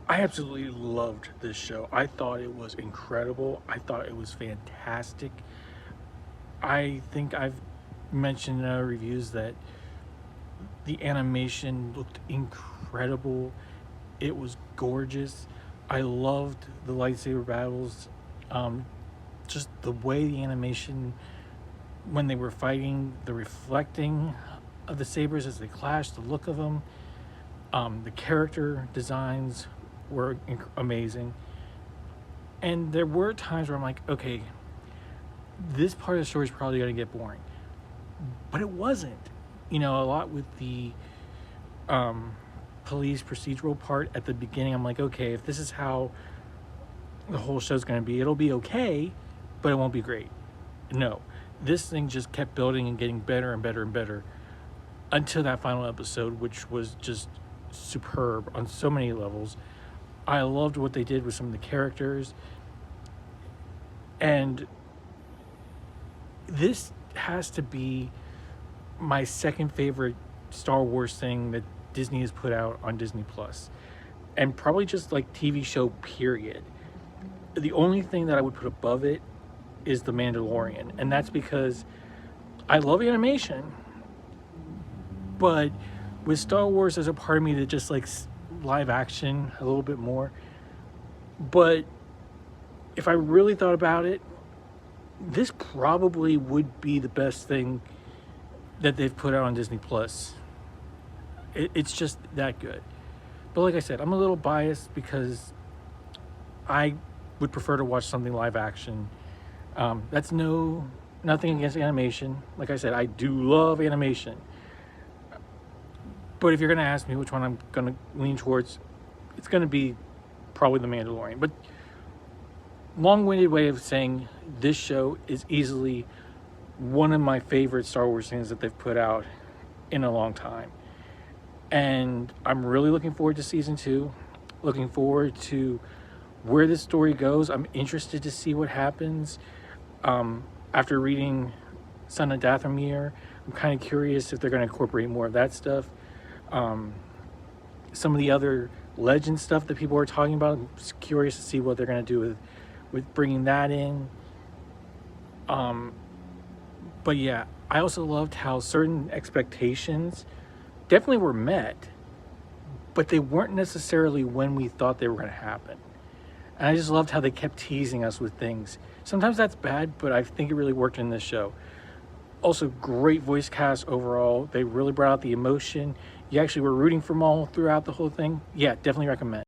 I absolutely loved this show. I thought it was incredible. I thought it was fantastic. I think I've mentioned in other reviews that the animation looked incredible. It was gorgeous. I loved the lightsaber battles. Um, just the way the animation, when they were fighting, the reflecting of the sabers as they clashed, the look of them, the character designs were amazing. And there were times where I'm like, okay, this part of the story is probably going to get boring, but it wasn't. You know, a lot with the um, police procedural part at the beginning. I'm like, okay, if this is how the whole show's going to be, it'll be okay, but it won't be great. No, this thing just kept building and getting better and better and better until that final episode, which was just superb on so many levels. I loved what they did with some of the characters, and this has to be my second favorite Star Wars thing that Disney has put out on Disney Plus, and probably just like TV show period. The only thing that I would put above it is The Mandalorian, and that's because I love animation, but with Star Wars, there's a part of me that just likes live action a little bit more. But if I really thought about it, this probably would be the best thing that they've put out on Disney Plus. It's just that good. But like I said, I'm a little biased because I would prefer to watch something live action. That's nothing against animation. Like I said, I do love animation. But if you're gonna ask me which one I'm gonna lean towards, it's gonna be probably The Mandalorian. But long-winded way of saying this show is easily one of my favorite Star Wars things that they've put out in a long time. And I'm really looking forward to season 2. Looking forward to where this story goes. I'm interested to see what happens. After reading Son of Dathomir, I'm kind of curious if they're going to incorporate more of that stuff. Some of the other legend stuff that people are talking about, I'm curious to see what they're going to do with bringing that in. But yeah, I also loved how certain expectations definitely were met, but they weren't necessarily when we thought they were going to happen. And I just loved how they kept teasing us with things. Sometimes that's bad, but I think it really worked in this show. Also, great voice cast overall. They really brought out the emotion. You actually were rooting for Maul throughout the whole thing. Yeah, definitely recommend.